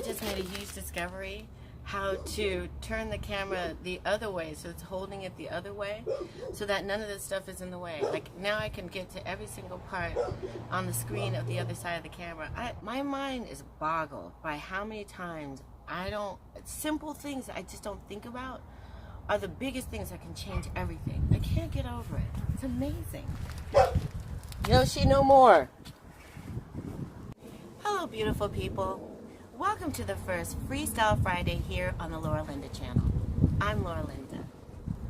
just made a huge discovery how to turn the camera the other way, so it's holding it the other way, so that none of this stuff is in the way. Like now I can get to every single part on the screen of the other side of the camera. My mind is boggled by how many times simple things I just don't think about are the biggest things that can change everything. I can't get over it. It's amazing. Yoshi, no more. Hello, beautiful people. Welcome to the first Freestyle Friday here on the Laura Linda channel. I'm Laura Linda.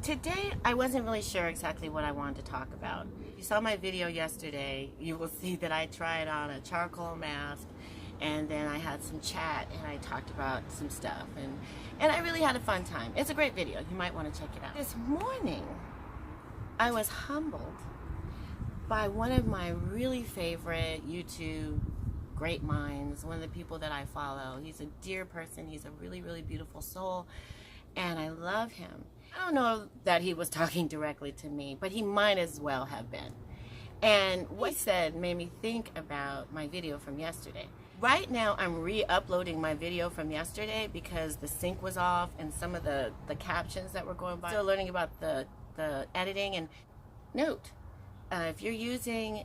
Today, I wasn't really sure exactly what I wanted to talk about. If you saw my video yesterday, you will see that I tried on a charcoal mask, and then I had some chat, and I talked about some stuff, and I really had a fun time. It's a great video. You might want to check it out. This morning, I was humbled by one of my really favorite YouTube great minds, one of the people that I follow. He's a dear person. He's a really, really beautiful soul, and I love him. I don't know that he was talking directly to me, but he might as well have been. And what he said made me think about my video from yesterday. Right now, I'm re-uploading my video from yesterday because the sync was off and some of the captions that were going by. Still learning about the editing. And note, if you're using,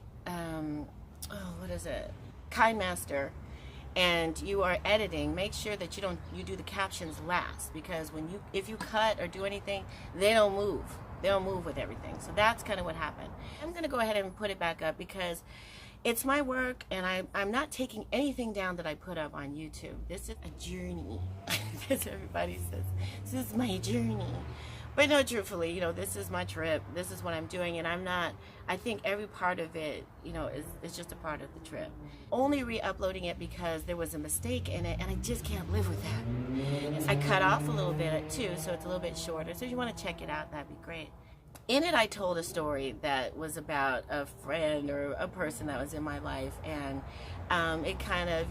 KineMaster, and you are editing, make sure that you do the captions last, because if you cut or do anything, they don't move with everything. So that's kind of what happened. I'm gonna go ahead and put it back up because it's my work, and I'm not taking anything down that I put up on YouTube. This is a journey. As everybody says, this is my journey. But no, truthfully, this is my trip. This is what I'm doing, and I think every part of it, is just a part of the trip. Only re-uploading it because there was a mistake in it, and I just can't live with that. I cut off a little bit too, so it's a little bit shorter. So if you want to check it out, that'd be great. In it, I told a story that was about a friend or a person that was in my life, and it kind of,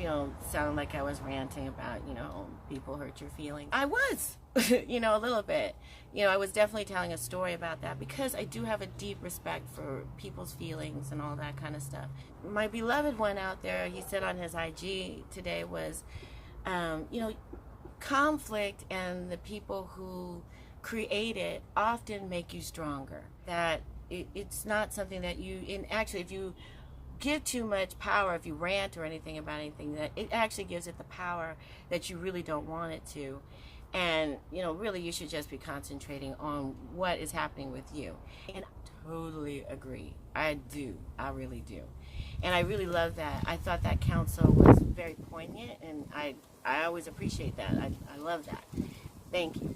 sounded like I was ranting about, people hurt your feelings. I was, a little bit. I was definitely telling a story about that because I do have a deep respect for people's feelings and all that kind of stuff. My beloved one out there, he said on his IG today was, conflict and the people who create it often make you stronger. That it's not something that actually, if you give too much power, if you rant or anything about anything, that it actually gives it the power that you really don't want it to. And really you should just be concentrating on what is happening with you. And I totally agree. I really do. And I really love that. I thought that counsel was very poignant, and I always appreciate that. I love that. Thank you.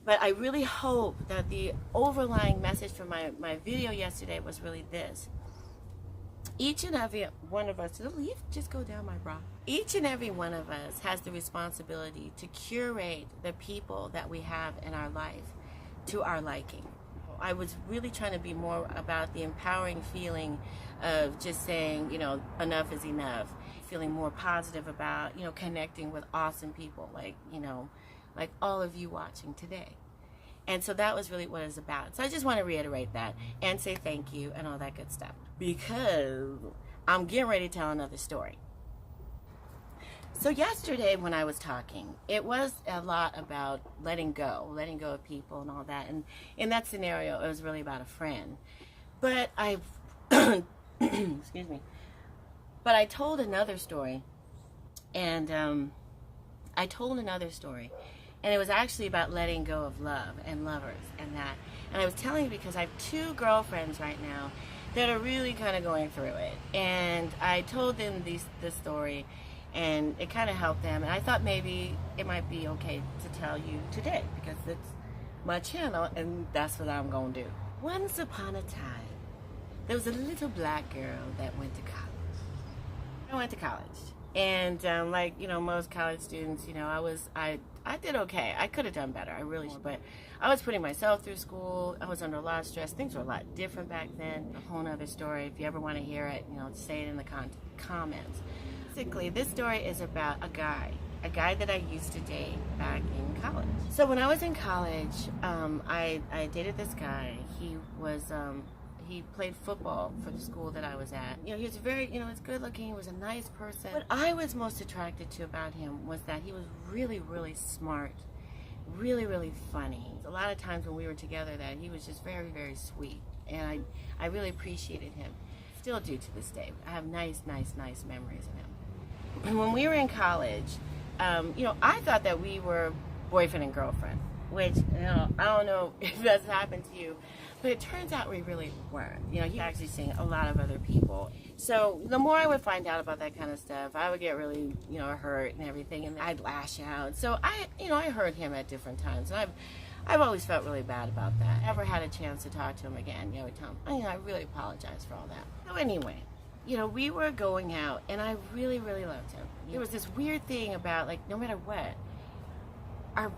But I really hope that the overlying message from my video yesterday was really this. Each and every one of us, did the leaf just go down my bra? Each and every one of us has the responsibility to curate the people that we have in our life to our liking. I was really trying to be more about the empowering feeling of just saying, enough is enough. Feeling more positive about, connecting with awesome people like all of you watching today. And so that was really what it's about. So I just want to reiterate that and say thank you and all that good stuff, because I'm getting ready to tell another story. So yesterday when I was talking, it was a lot about letting go of people and all that. And in that scenario, it was really about a friend. But excuse me. But I told another story, and and it was actually about letting go of love and lovers and that. And I was telling you because I have two girlfriends right now that are really kind of going through it. And I told them this story, and it kind of helped them. And I thought maybe it might be okay to tell you today because it's my channel, and that's what I'm going to do. Once upon a time, there was a little black girl that went to college. I went to college. And like most college students, I did okay. I could have done better. I really should, but I was putting myself through school. I was under a lot of stress. Things were a lot different back then. A whole nother story. If you ever want to hear it, say it in the comments. Basically, this story is about a guy that I used to date back in college. So when I was in college, I dated this guy. He He played football for the school that I was at. You know, he was very, you know, he was good looking. He was a nice person. What I was most attracted to about him was that he was really, really smart, really, really funny. A lot of times when we were together that he was just very, very sweet. And I really appreciated him. Still do to this day. I have nice memories of him. And when we were in college, you know, I thought that we were boyfriend and girlfriend, which, you know, I don't know if that's happened to you, but it turns out we really weren't. You know, he's actually seeing a lot of other people. So the more I would find out about that kind of stuff, I would get really, you know, hurt and everything, and I'd lash out. So I hurt him at different times, and I've always felt really bad about that. Never had a chance to talk to him again. You know, I would tell him, you know, I really apologize for all that. So anyway, you know, we were going out, and I really, really loved him. There was this weird thing about, like, no matter what, our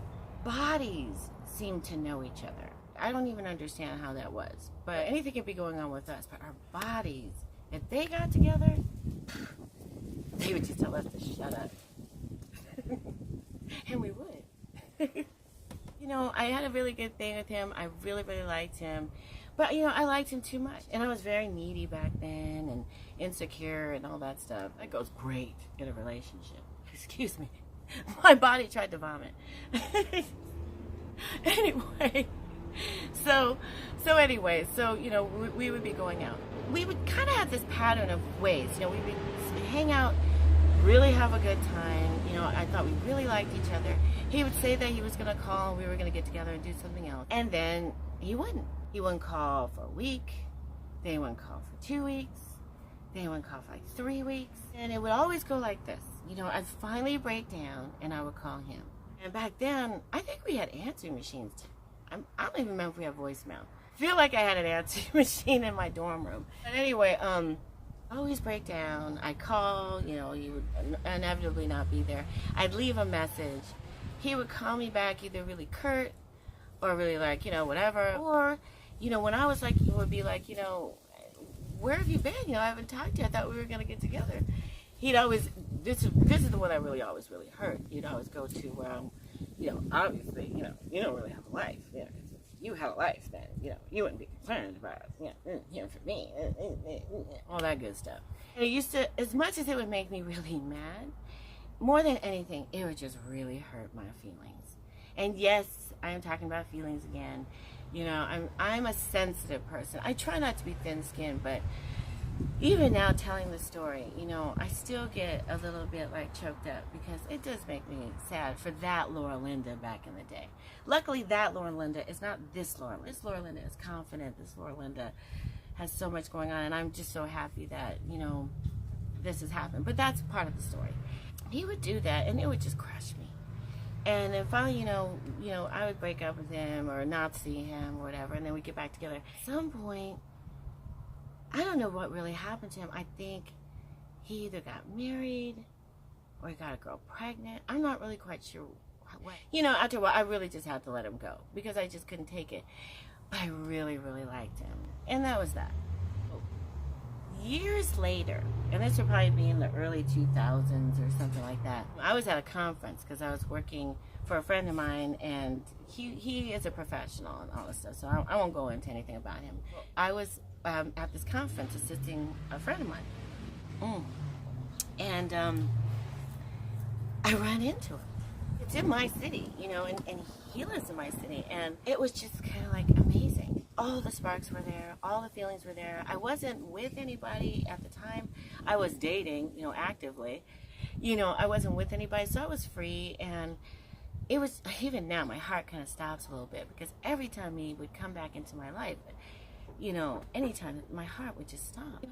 bodies seemed to know each other. I don't even understand how that was. But anything could be going on with us. But our bodies, if they got together, they would just tell us to shut up. And we would. You know, I had a really good thing with him. I really, really liked him. But, you know, I liked him too much. And I was very needy back then and insecure and all that stuff. That goes great in a relationship. Excuse me. My body tried to vomit. Anyway, so anyway, you know, we would be going out. We would kind of have this pattern of ways. You know, we would hang out, really have a good time. You know, I thought we really liked each other. He would say that he was going to call and we were going to get together and do something else. And then he wouldn't. He wouldn't call for a week. Then he wouldn't call for 2 weeks. Then he wouldn't call for like 3 weeks. And it would always go like this. You know, I'd finally break down and I would call him. And back then, I think we had answering machines. I don't even remember if we had voicemail. I feel like I had an answering machine in my dorm room. But anyway, I always break down. I'd call, you know, he would inevitably not be there. I'd leave a message. He would call me back either really curt or really like, you know, whatever. Or, you know, when I was like, he would be like, you know, where have you been? You know, I haven't talked to you. I thought we were going to get together. He'd always, this is the one that always really hurt. He'd always go to, you know, obviously, you know, you don't really have a life. You know, because if you had a life, then, you know, you wouldn't be concerned about, you know, hearing from me, all that good stuff. And it used to, as much as it would make me really mad, more than anything, it would just really hurt my feelings. And yes, I am talking about feelings again. You know, I'm a sensitive person. I try not to be thin-skinned, but even now telling the story, you know, I still get a little bit like choked up because it does make me sad for that Laura Linda back in the day. Luckily, that Laura Linda is not this Laura Linda. This Laura Linda is confident. This Laura Linda has so much going on, and I'm just so happy that, you know, this has happened. But that's part of the story. He would do that, and it would just crush me. And then finally, you know, I would break up with him or not see him or whatever, and then we'd get back together. At some point, I don't know what really happened to him. I think he either got married or he got a girl pregnant. I'm not really quite sure what. You know, after a while, I really just had to let him go because I just couldn't take it. But I really, really liked him. And that was that. Years later, and this would probably be in the early 2000s or something like that, I was at a conference because I was working for a friend of mine, and he is a professional and all this stuff, so I won't go into anything about him. I was at this conference assisting a friend of mine. And I ran into him. It's in my city, you know, and he lives in my city, and it was just kind of like amazing. All the sparks were there, all the feelings were there. I wasn't with anybody at the time. I was dating, you know, actively. You know, I wasn't with anybody, so I was free, and it was, even now, my heart kind of stops a little bit, because every time he would come back into my life, you know, anytime, my heart would just stop.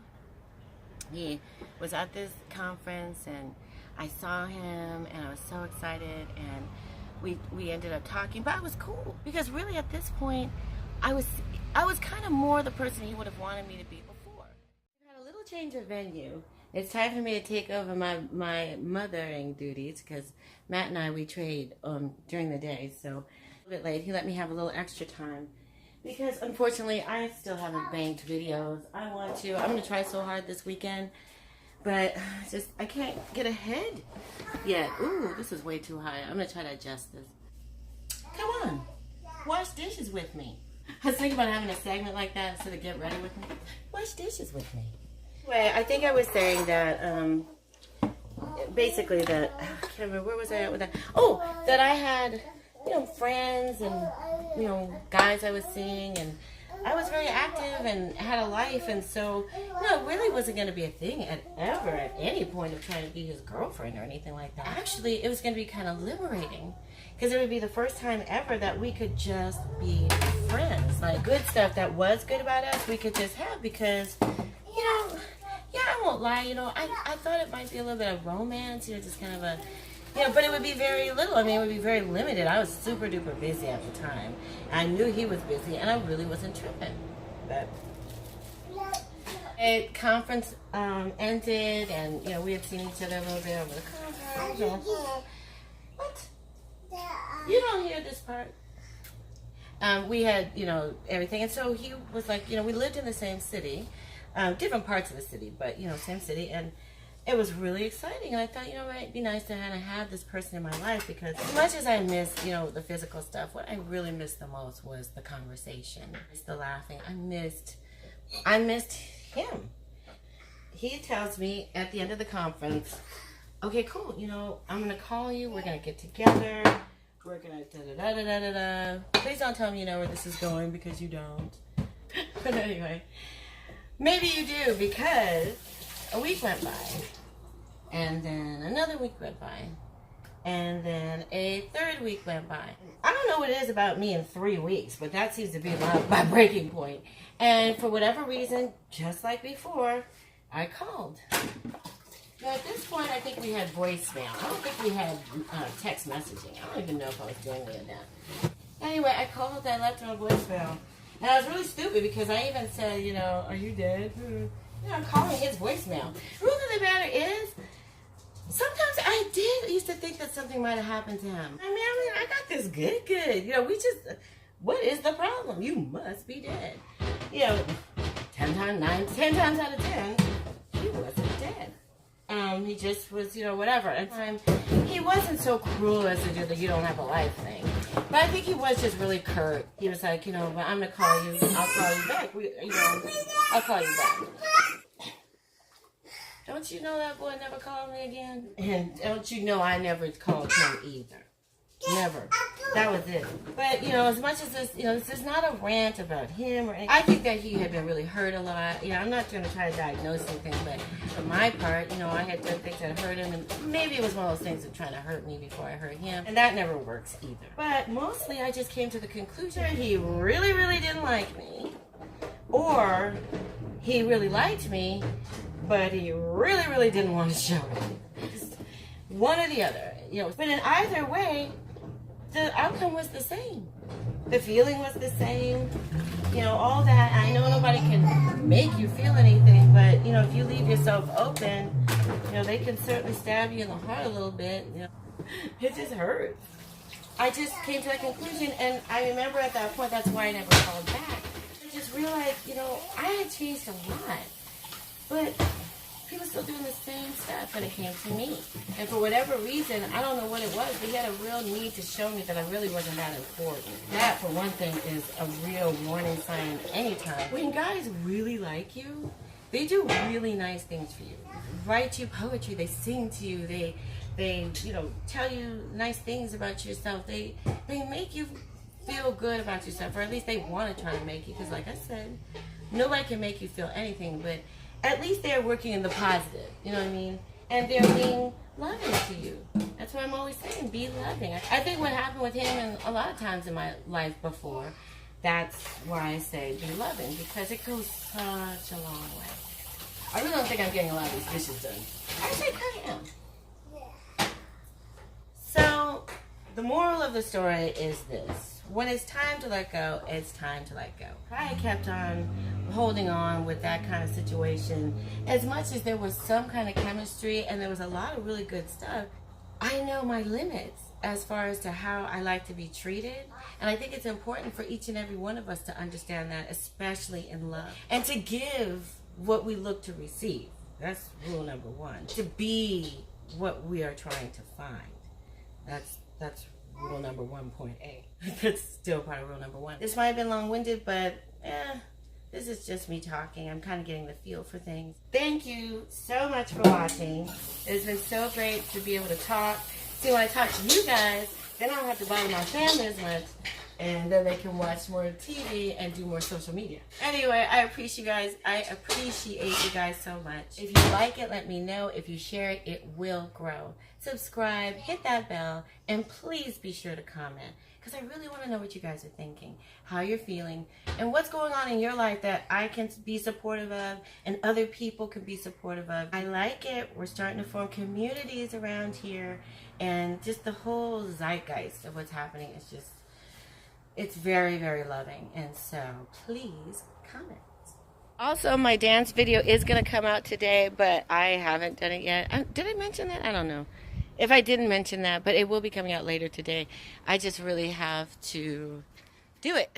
He was at this conference, and I saw him, and I was so excited, and we ended up talking, but it was cool, because really at this point, I was kind of more the person he would have wanted me to be before. We had a little change of venue. It's time for me to take over my mothering duties, because Matt and I, we trade during the day, so a little bit late. He let me have a little extra time, because unfortunately I still haven't banked videos. I want to. I'm going to try so hard this weekend, but just I can't get ahead yet. Ooh, this is way too high. I'm going to try to adjust this. Come on, wash dishes with me. I was thinking about having a segment like that instead of get ready with me. Wash dishes with me. Anyway, I think I was saying that, basically that, I can't remember, where was I at with that? Oh, that I had, friends and, guys I was seeing, and I was very active and had a life, and so, it really wasn't going to be a thing at any point of trying to be his girlfriend or anything like that. Actually, it was going to be kind of liberating, because it would be the first time ever that we could just be friends. Like, good stuff that was good about us, we could just have, because, yeah, I won't lie, I thought it might be a little bit of romance, just kind of a, but it would be very little. I mean, it would be very limited. I was super duper busy at the time. I knew he was busy, and I really wasn't tripping. But conference ended, and we had seen each other a little bit over the conference. What? You don't hear this part. We had, everything, and so he was like, we lived in the same city, different parts of the city, but same city, and it was really exciting, and I thought, it might be nice to kind of have this person in my life, because as much as I miss, the physical stuff, what I really missed the most was the conversation, the laughing. I missed him. He tells me at the end of the conference, okay, cool, I'm gonna call you, we're gonna get together, we're gonna da-da-da-da-da-da. Please don't tell me you know where this is going, because you don't. But anyway, maybe you do, because a week went by, and then another week went by, and then a third week went by. I don't know what it is about me in 3 weeks, but that seems to be my breaking point. And for whatever reason, just like before, I called. Now at this point, I think we had voicemail. I don't think we had text messaging. I don't even know if I was doing any of that. Anyway, I called, I left him a voicemail. And I was really stupid, because I even said, are you dead? I'm calling his voicemail. The truth of the matter is, sometimes I used to think that something might have happened to him. I mean, I got this good. What is the problem? You must be dead. 10 times out of 10, he wasn't dead. He just was, whatever. And he wasn't so cruel as to do the "you don't have a life" thing. But I think he was just really curt. He was like, I'm gonna call you. I'll call you back. I'll call you back. Don't you know that boy never called me again? And don't you know I never called him either? Never. That was it. But, as much as this, this is not a rant about him or anything. I think that he had been really hurt a lot. I'm not going to try to diagnose anything, but for my part, I had done things that hurt him, and maybe it was one of those things of trying to hurt me before I hurt him, and that never works either. But mostly I just came to the conclusion he really, really didn't like me, or he really liked me, but he really, really didn't want to show it. Just one or the other, But in either way, the outcome was the same. The feeling was the same. All that. I know nobody can make you feel anything, but, if you leave yourself open, they can certainly stab you in the heart a little bit. It just hurts. I just came to that conclusion, and I remember at that point, that's why I never called back. I just realized, I had changed a lot. But he was still doing the same stuff when it came to me. And for whatever reason, I don't know what it was, but he had a real need to show me that I really wasn't that important. That, for one thing, is a real warning sign anytime. When guys really like you, they do really nice things for you. Write you poetry, they sing to you, they tell you nice things about yourself. They make you feel good about yourself, or at least they want to try to make you, because like I said, nobody can make you feel anything, but at least they're working in the positive, you know what I mean? And they're being loving to you. That's what I'm always saying, be loving. I think what happened with him, and a lot of times in my life before, that's why I say be loving, because it goes such a long way. I really don't think I'm getting a lot of these dishes done. I think I am. Yeah. So, the moral of the story is this. When it's time to let go, it's time to let go. I kept on holding on with that kind of situation. As much as there was some kind of chemistry and there was a lot of really good stuff, I know my limits as far as to how I like to be treated. And I think it's important for each and every one of us to understand that, especially in love. And to give what we look to receive. That's rule number one. To be what we are trying to find. That's rule number 1.A. That's still part of rule number 1. This might have been long-winded, but this is just me talking. I'm kind of getting the feel for things. Thank you so much for watching. It's been so great to be able to talk. See, when I talk to you guys, then I don't have to bother my family as much. And then they can watch more TV and do more social media. Anyway, I appreciate you guys so much. If you like it, let me know. If you share it, it will grow. Subscribe, hit that bell, and please be sure to comment. Because I really want to know what you guys are thinking, how you're feeling, and what's going on in your life that I can be supportive of and other people can be supportive of. I like it. We're starting to form communities around here, and just the whole zeitgeist of what's happening is just, it's very, very loving. And so please comment. Also, my dance video is going to come out today, but I haven't done it yet. Did I mention that? I don't know if I didn't mention that, but it will be coming out later today. I just really have to do it.